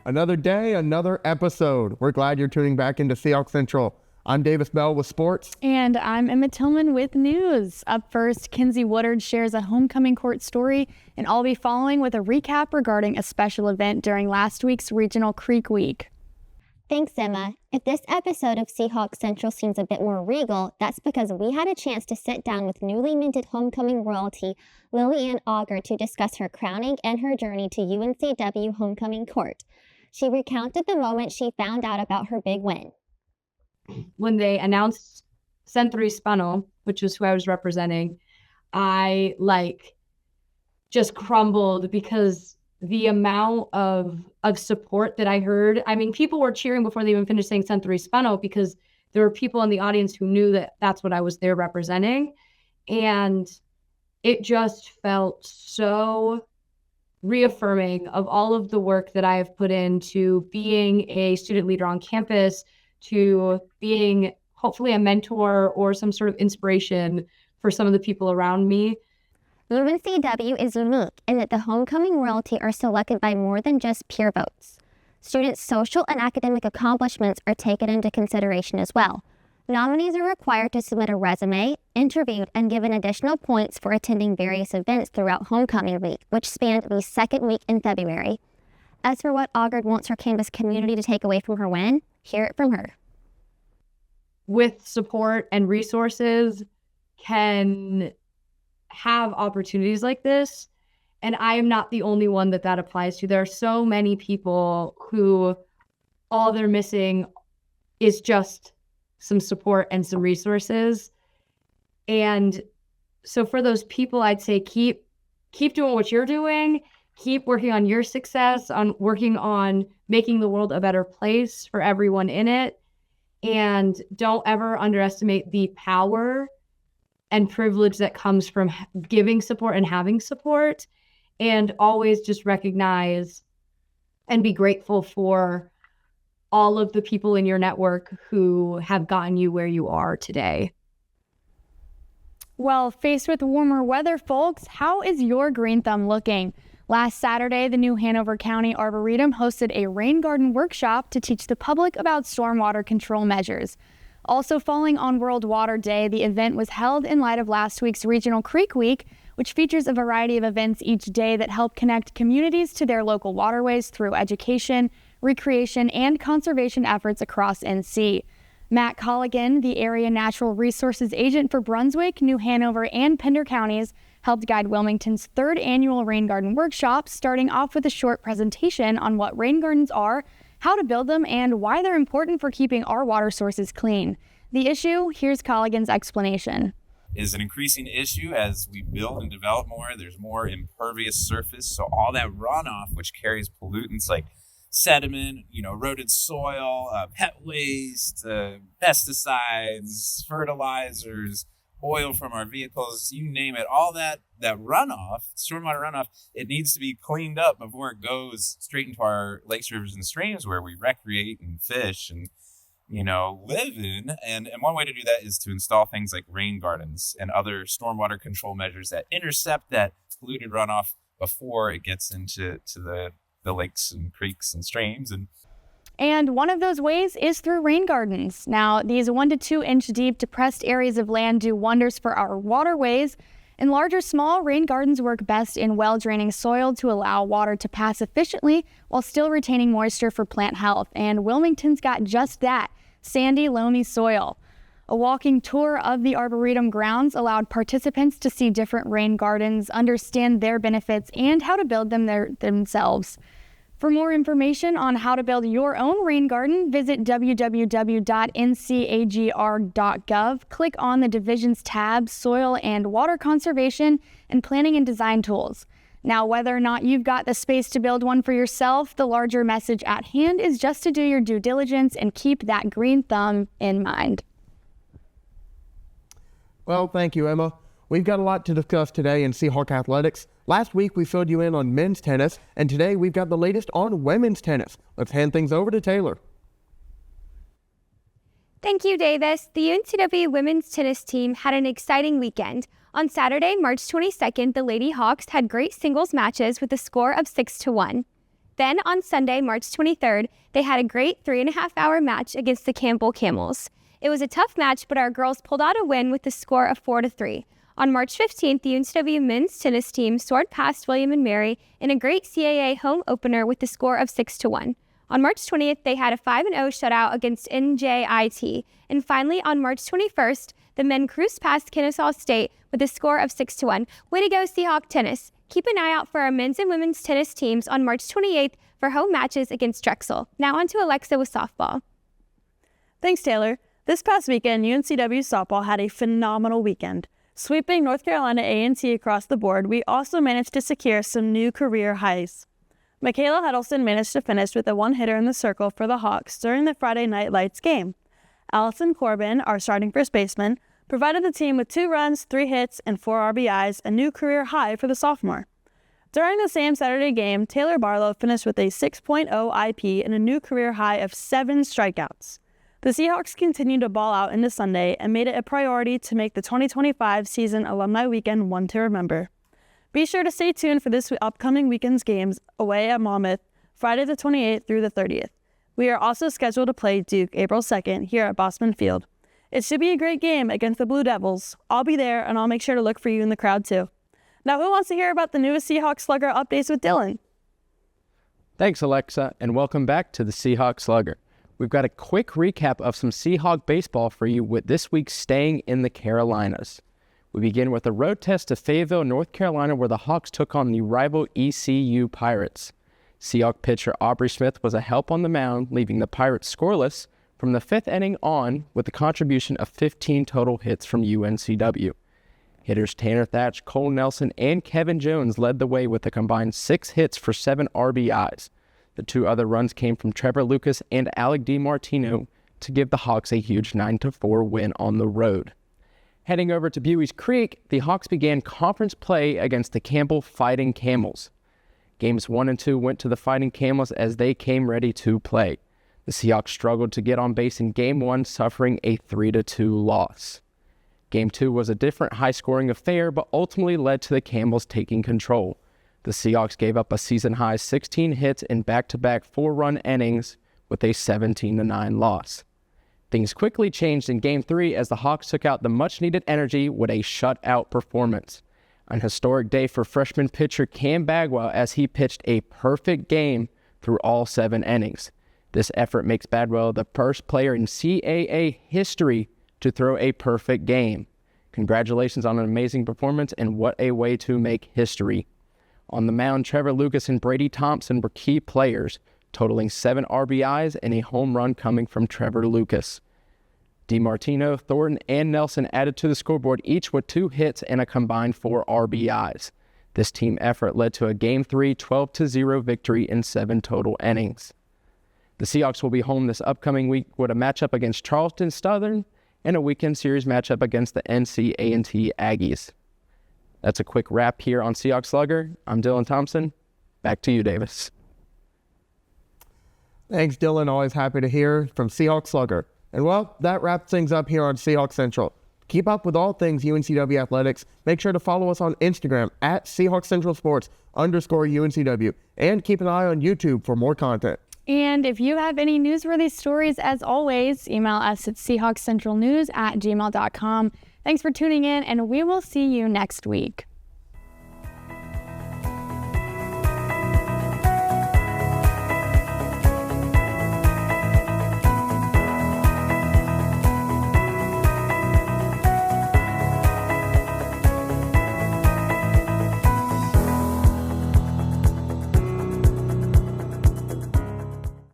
Another day, another episode. We're glad you're tuning back into Seahawk Central. I'm Davis Bell with sports. And I'm Emma Tillman with news. Up first, Kinsey Woodard shares a homecoming court story, and I'll be following with a recap regarding a special event during last week's Regional Creek Week. Thanks, Emma. If this episode of Seahawk Central seems a bit more regal, that's because we had a chance to sit down with newly minted homecoming royalty Lillian Auger to discuss her crowning and her journey to UNCW homecoming court. She recounted the moment she found out about her big win. When they announced Century Spano, which was who I was representing, I just crumbled because the amount of support that I heard. I mean, people were cheering before they even finished saying Century Spano because there were people in the audience who knew that that's what I was there representing. And it just felt so reaffirming of all of the work that I have put into being a student leader on campus, to being hopefully a mentor or some sort of inspiration for some of the people around me. UNCW is unique in that the homecoming royalty are selected by more than just peer votes. Students' social and academic accomplishments are taken into consideration as well. Nominees are required to submit a resume, interviewed, and given additional points for attending various events throughout homecoming week, which spanned the second week in February. As for what Auger wants her campus community to take away from her win, hear it from her. With support and resources, can have opportunities like this. And I am not the only one that applies to. There are so many people who all they're missing is just some support and some resources. And so for those people, I'd say keep doing what you're doing, keep working on your success, on working on making the world a better place for everyone in it. And don't ever underestimate the power and privilege that comes from giving support and having support. And always just recognize and be grateful for all of the people in your network who have gotten you where you are today. Well, faced with warmer weather, folks, how is your green thumb looking? Last Saturday, the New Hanover County Arboretum hosted a rain garden workshop to teach the public about stormwater control measures. Also falling on World Water Day, the event was held in light of last week's Regional Creek Week, which features a variety of events each day that help connect communities to their local waterways through education, recreation, and conservation efforts across NC. Matt Colligan, the area natural resources agent for Brunswick, New Hanover, and Pender counties, helped guide Wilmington's third annual rain garden workshop, starting off with a short presentation on what rain gardens are, how to build them, and why they're important for keeping our water sources clean. The issue, here's Colligan's explanation. Is an increasing issue as we build and develop more. There's more impervious surface, so all that runoff, which carries pollutants like sediment, eroded soil, pet waste, pesticides, fertilizers, oil from our vehicles, you name it, all that runoff, stormwater runoff, it needs to be cleaned up before it goes straight into our lakes, rivers, and streams where we recreate and fish and live in. And one way to do that is to install things like rain gardens and other stormwater control measures that intercept that polluted runoff before it gets into the lakes and creeks and streams. And one of those ways is through rain gardens. Now, these 1 to 2 inch deep depressed areas of land do wonders for our waterways. And large or small, rain gardens work best in well-draining soil to allow water to pass efficiently while still retaining moisture for plant health. And Wilmington's got just that, sandy, loamy soil. A walking tour of the Arboretum grounds allowed participants to see different rain gardens, understand their benefits, and how to build them themselves. For more information on how to build your own rain garden, visit www.ncagr.gov. Click on the Divisions tab, Soil and Water Conservation, and Planning and Design Tools. Now, whether or not you've got the space to build one for yourself, the larger message at hand is just to do your due diligence and keep that green thumb in mind. Well, thank you, Emma. We've got a lot to discuss today in Seahawk athletics. Last week, we filled you in on men's tennis, and today we've got the latest on women's tennis. Let's hand things over to Taylor. Thank you, Davis. The UNCW women's tennis team had an exciting weekend. On Saturday, March 22nd, the Lady Hawks had great singles matches with a score of 6-1. Then on Sunday, March 23rd, they had a great 3.5-hour match against the Campbell Camels. It was a tough match, but our girls pulled out a win with the score of 4-3. On March 15th, the UNCW men's tennis team soared past William & Mary in a great CAA home opener with the score of 6-1. On March 20th, they had a 5-0 shutout against NJIT. And finally, on March 21st, the men cruised past Kennesaw State with a score of 6-1. Way to go, Seahawk tennis. Keep an eye out for our men's and women's tennis teams on March 28th for home matches against Drexel. Now on to Alexa with softball. Thanks, Taylor. This past weekend, UNCW softball had a phenomenal weekend. Sweeping North Carolina A&T across the board, we also managed to secure some new career highs. Michaela Huddleston managed to finish with a one-hitter in the circle for the Hawks during the Friday Night Lights game. Allison Corbin, our starting first baseman, provided the team with 2 runs, 3 hits, and 4 RBIs, a new career high for the sophomore. During the same Saturday game, Taylor Barlow finished with a 6.0 IP and a new career high of 7 strikeouts. The Seahawks continued to ball out into Sunday and made it a priority to make the 2025 season Alumni Weekend one to remember. Be sure to stay tuned for this upcoming weekend's games away at Monmouth, Friday the 28th through the 30th. We are also scheduled to play Duke April 2nd here at Bosman Field. It should be a great game against the Blue Devils. I'll be there, and I'll make sure to look for you in the crowd too. Now, who wants to hear about the newest Seahawks Slugger updates with Dylan? Thanks, Alexa, and welcome back to the Seahawks Slugger. We've got a quick recap of some Seahawk baseball for you with this week staying in the Carolinas. We begin with a road test to Fayetteville, North Carolina, where the Hawks took on the rival ECU Pirates. Seahawk pitcher Aubrey Smith was a help on the mound, leaving the Pirates scoreless from the 5th inning on with a contribution of 15 total hits from UNCW. Hitters Tanner Thatch, Cole Nelson, and Kevin Jones led the way with a combined 6 hits for 7 RBIs. The 2 other runs came from Trevor Lucas and Alec DiMartino to give the Hawks a huge 9-4 win on the road. Heading over to Buies Creek, the Hawks began conference play against the Campbell Fighting Camels. Games 1 and 2 went to the Fighting Camels as they came ready to play. The Seahawks struggled to get on base in Game 1, suffering a 3-2 loss. Game 2 was a different high-scoring affair, but ultimately led to the Camels taking control. The Seahawks gave up a season-high 16 hits in back-to-back 4-run innings with a 17-9 loss. Things quickly changed in Game 3 as the Hawks took out the much-needed energy with a shutout performance. An historic day for freshman pitcher Cam Bagwell as he pitched a perfect game through all 7 innings. This effort makes Bagwell the first player in CAA history to throw a perfect game. Congratulations on an amazing performance, and what a way to make history. On the mound, Trevor Lucas and Brady Thompson were key players, totaling 7 RBIs and a home run coming from Trevor Lucas. DiMartino, Thornton, and Nelson added to the scoreboard, each with 2 hits and a combined 4 RBIs. This team effort led to a Game 3 12-0 victory in 7 total innings. The Seahawks will be home this upcoming week with a matchup against Charleston Southern and a weekend series matchup against the NC-A&T Aggies. That's a quick wrap here on Seahawks Slugger. I'm Dylan Thompson. Back to you, Davis. Thanks, Dylan. Always happy to hear from Seahawk Slugger. And well, that wraps things up here on Seahawk Central. Keep up with all things UNCW athletics. Make sure to follow us on Instagram at Seahawk Central Sports _UNCW. And keep an eye on YouTube for more content. And if you have any newsworthy stories, as always, email us at SeahawksCentralNews@gmail.com. Thanks for tuning in, and we will see you next week.